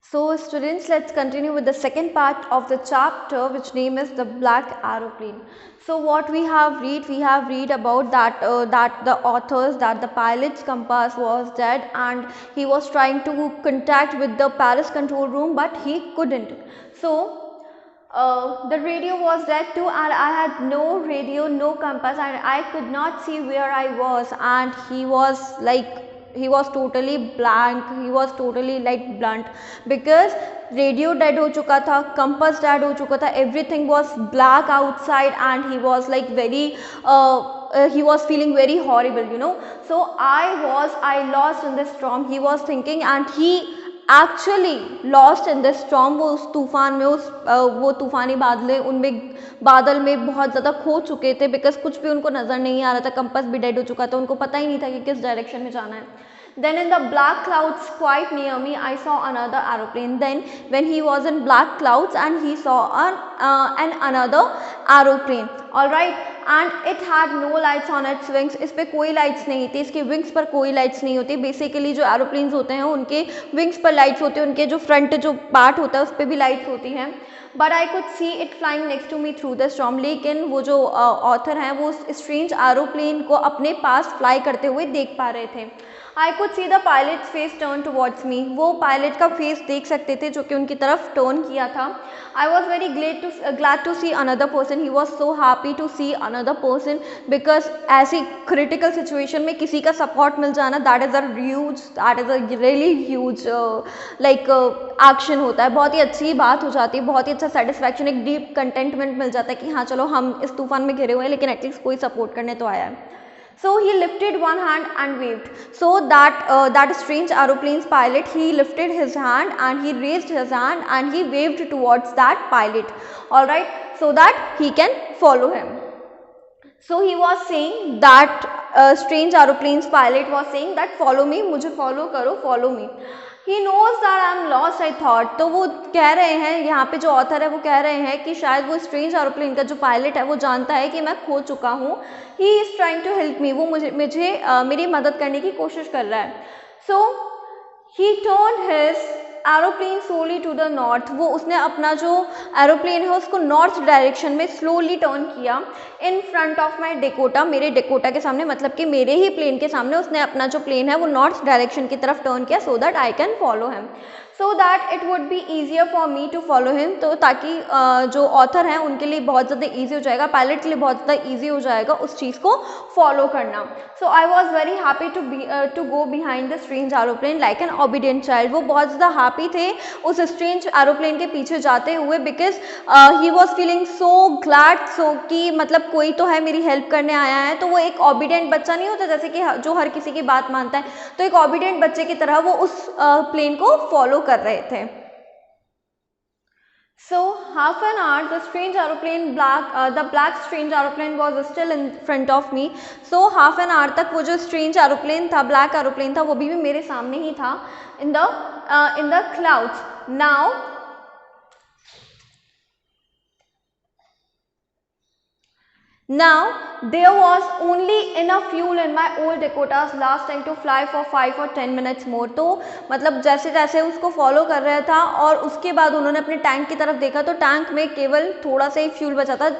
So students, let's continue with the second part of the chapter, which name is the black aeroplane. So what we have read about that the authors, that the pilot's compass was dead and he was trying to contact with the Paris control room, but he couldn't. So the radio was dead too, and I had no radio, no compass, and I could not see where I was, and he was totally blank, he was totally like blunt, because radio dead हो चुका था, compass dead हो चुका था, everything was black outside, and he was like he was feeling very horrible, you know. So I lost in this storm, he was thinking, and he actually lost in the storm. वो उस तूफान में वो तूफानी बादल में बहुत ज़्यादा खो चुके थे, बिकॉज कुछ भी उनको नज़र नहीं आ रहा था, कंपास भी डेड हो चुका था, उनको पता ही नहीं था कि किस डायरेक्शन में जाना है. Then in the black clouds quite near me, I saw another aeroplane. Then when he was in black clouds and he saw an another aeroplane. All right, and it had no lights on its wings. इस पे कोई lights नहीं थी, इसके wings पर कोई lights नहीं होती. Basically जो aeroplanes होते हैं उनके wings पर lights होती हैं, उनके जो front जो part होता है उस पे भी lights होती हैं. But I could see it flying next to me through the storm. लेकिन वो जो author हैं वो strange aeroplane को अपने पास fly करते हुए देख पा रहे थे. I could see the pilot's face turn towards me. वो पायलट का फेस देख सकते थे जो कि उनकी तरफ टर्न किया था. I was very glad to see another person. He was so happy to see another person because ऐसी critical situation में किसी का support मिल जाना, that is a really huge action होता है. बहुत ही अच्छी बात हो जाती है, बहुत ही अच्छा satisfaction, एक deep contentment मिल जाता है कि हाँ चलो हम इस तूफान में घिरे हुए हैं लेकिन एटलीस्ट कोई सपोर्ट करने तो आया है. So he lifted one hand and waved. So that strange aeroplane's pilot, he lifted his hand and he raised his hand and he waved towards that pilot. All right, so that he can follow him. So he was saying that strange aeroplane's pilot was saying that follow me, मुझे follow करो, follow me. He knows that I am lost, I thought. तो वो कह रहे हैं, यहाँ पे जो ऑथर है वो कह रहे हैं कि शायद वो स्ट्रेंज एरोप्लेन का जो पायलट है वो जानता है कि मैं खो चुका हूँ. He is trying to help me, वो मुझे मेरी मदद करने की कोशिश कर रहा है. So he turned his aeroplane slowly to the north. वो उसने अपना जो एरोप्लेन है उसको नॉर्थ डायरेक्शन में स्लोली टर्न किया. In front of my Dakota, मेरे डेकोटा के सामने, मतलब कि मेरे ही प्लेन के सामने उसने अपना जो प्लेन है वो नॉर्थ डायरेक्शन की तरफ टर्न किया, so that I can follow him, so that it would be easier for me to follow him. तो ताकि जो ऑथर हैं उनके लिए बहुत ज़्यादा ईजी हो जाएगा, पायलट के लिए बहुत ज़्यादा ईजी हो जाएगा उस चीज़ को फॉलो करना. So I was very happy to go behind the strange aeroplane like an obedient child. वो बहुत ज़्यादा हैप्पी थे उस स्ट्रेंज एरोप्लेन के पीछे जाते हुए, because he was feeling so glad, so कि मतलब कोई तो है मेरी हेल्प करने आया है. तो वो एक ओबीडियंट बच्चा नहीं होता जैसे कि जो हर किसी की बात मानता है, तो एक ओबीडियंट बच्चे की तरह वो उस प्लेन को फॉलो कर रहे थे. So half an hour the black strange aeroplane was still in front of me. So half an hour तक वो जो strange aeroplane था, black aeroplane था, वो भी मेरे सामने ही था in the clouds. Now there was only enough fuel in my old Dakota's last tank to fly for 5 or 10 minutes more. तो मतलब जैसे जैसे उसको फॉलो कर रहा था और उसके बाद उन्होंने अपने टैंक की तरफ देखा तो टैंक में केवल थोड़ा सा ही फ्यूल बचा था,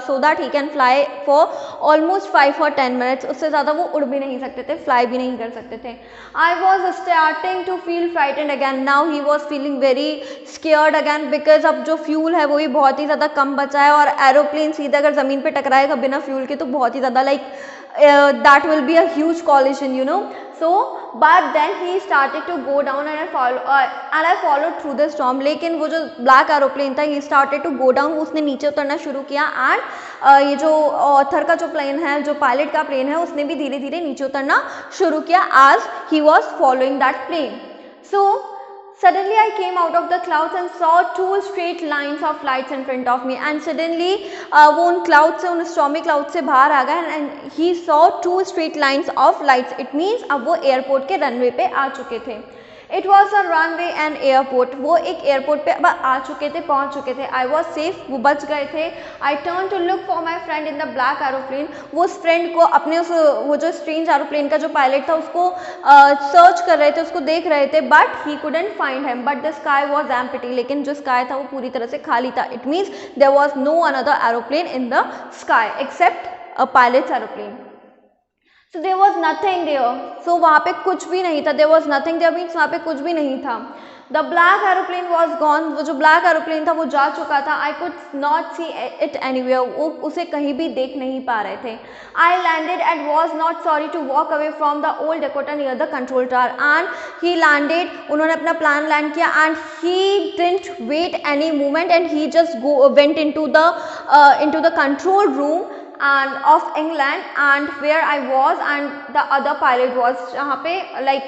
so that he can fly for almost 5 और 10 मिनट्स. उससे ज़्यादा वो उड़ भी नहीं सकते थे, फ्लाई भी नहीं कर सकते थे. I was starting to feel frightened again. Now he was feeling very scared again, because अब जो फ्यूल है वो भी बहुत ही ज़्यादा कम बचा है और एरोप्लेन सीधे अगर ज़मीन पर टकराएगा बिना फ्यूल के तो बहुत ही ज़्यादा that will be a huge collision, you know. So but then he started to go down and I followed through the storm. लेकिन वो जो black aeroplane था, he started to go down, उसने नीचे उतरना शुरू किया. एंड ये जो ऑथर का जो प्लेन है, जो पायलट का प्लेन है, उसने भी धीरे धीरे नीचे उतरना शुरू किया as he was following that plane. So suddenly I came out of the clouds and saw 2 straight lines of lights in front of me. And suddenly वो उन clouds से, उन stormy clouds से बाहर आ गया and he saw 2 straight lines of lights. It means अब वो airport के रनवे पे आ चुके थे. It was a runway and airport, वो एक एयरपोर्ट पे अब आ चुके थे, पहुंच चुके थे। आई वॉज सेफ, वो बच गए थे। I turn to look for my friend in the black aeroplane, वो उस फ्रेंड को अपने उस वो जो स्ट्रेंज एरोप्लेन का जो पायलट था उसको सर्च कर रहे थे, उसको देख रहे थे, but he couldn't find him, but the sky was empty, लेकिन जो स्काई था वो पूरी तरह से खाली था। It means there was no another aeroplane in the sky except a pilot's aeroplane. So there was nothing there. So वहाँ पे कुछ भी नहीं था. There was nothing there means वहाँ पे कुछ भी नहीं था. The black aeroplane was gone. वो जो black aeroplane था वो जा चुका था. I could not see it anywhere. वो उसे कहीं भी देख नहीं पा रहे थे. I landed and was not sorry to walk away from the old Dakota near the control tower. And he landed. उन्होंने अपना प्लान लैंड किया and he didn't wait any moment and he just went into the control room and of England and where I was and the other pilot was, जहाँ पे like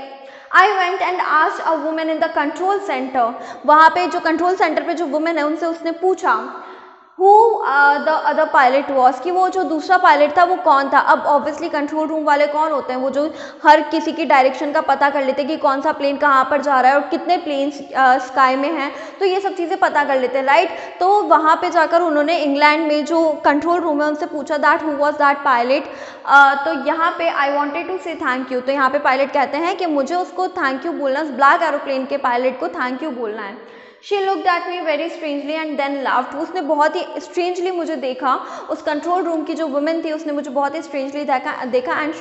I went and asked a woman in the control center, वहाँ पे जो control centre पे जो women है उनसे उसने पूछा who the other pilot was, कि वो जो दूसरा पायलट था वो कौन था। अब ऑब्वियसली कंट्रोल रूम वाले कौन होते हैं, वो जो हर किसी की डायरेक्शन का पता कर लेते हैं कि कौन सा प्लेन कहाँ पर जा रहा है और कितने प्लेन्स स्काई में हैं, तो ये सब चीज़ें पता कर लेते हैं, राइट। तो वहाँ पे जाकर उन्होंने इंग्लैंड में जो कंट्रोल रूम है उनसे पूछा that who was that pilot. तो यहाँ पे आई वॉन्टेड टू से थैंक यू, तो यहाँ पे पायलट कहते हैं कि मुझे उसको थैंक यू बोलना, ब्लैक एरोप्लेन के पायलट को थैंक यू बोलना है। She looked at me very strangely and then laughed. उसने बहुत ही strangely मुझे देखा, उस कंट्रोल रूम की जो वुमेन थी उसने मुझे बहुत ही strangely देखा and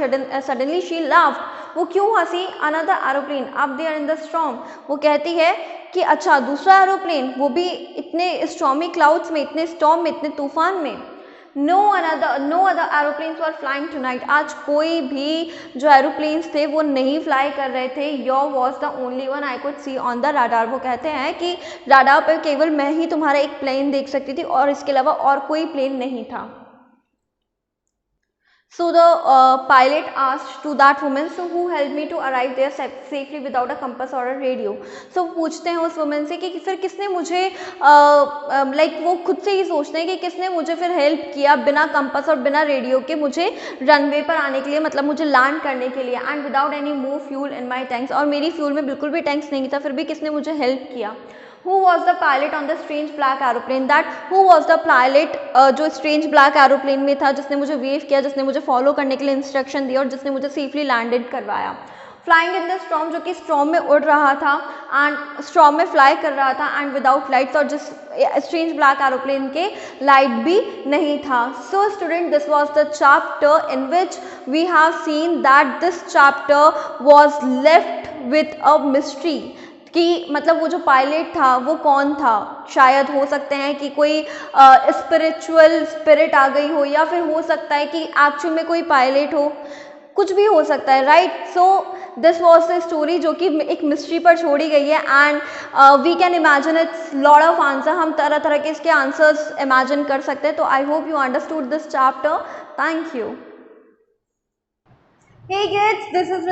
suddenly she laughed. वो क्यों हंसी? Another aeroplane up there in the storm. वो कहती है कि अच्छा दूसरा एरोप्लेन, वो भी इतने stormy clouds में, इतने storm में, इतने तूफान में। no other aeroplanes were flying tonight. आज कोई भी जो एरोप्लेन्स थे वो नहीं फ्लाई कर रहे थे. Your was the only one I could see on the radar. वो कहते हैं कि राडार पर केवल मैं ही तुम्हारा एक प्लेन देख सकती थी और इसके अलावा और कोई प्लेन नहीं था. So the pilot asked to that woman, so who helped me to arrive there safely without a compass or a radio. So पूछते हैं उस woman से कि फिर किसने मुझे like वो खुद से ही सोचते हैं कि किसने मुझे फिर हेल्प किया बिना कंपास और बिना रेडियो के मुझे रनवे पर आने के लिए, मतलब मुझे लैंड करने के लिए, and without any more fuel in my tanks, और मेरी फ्यूल में बिल्कुल भी टैंक्स नहीं था, फिर भी किसने मुझे हेल्प किया. Who was the pilot on the strange black aeroplane? That who was the pilot जो strange black aeroplane में था, जिसने मुझे वेव किया, जिसने मुझे फॉलो करने के लिए इंस्ट्रक्शन दिया और जिसने मुझे सेफली लैंडेड करवाया. फ्लाइंग इन द स्टॉर्म, जो कि स्टॉर्म में उड़ रहा था एंड स्टॉर्म में फ्लाई कर रहा था एंड विदाउट लाइट्स, और जिस स्ट्रेंज ब्लैक एरोप्लेन के लाइट भी नहीं था. So student, this was the chapter in which we have seen that this chapter was left with a mystery, कि मतलब वो जो पायलट था वो कौन था. शायद हो सकते हैं कि कोई स्पिरिचुअल स्पिरिट आ गई हो, या फिर हो सकता है कि एक्चुअल में कोई पायलट हो, कुछ भी हो सकता है, right. So this was the story जो कि एक मिस्ट्री पर छोड़ी गई है and we can imagine its lot of answer. हम तरह तरह के इसके आंसर्स इमेजिन कर सकते हैं. तो I hope you understood this chapter. Thank you. Hey kids, this is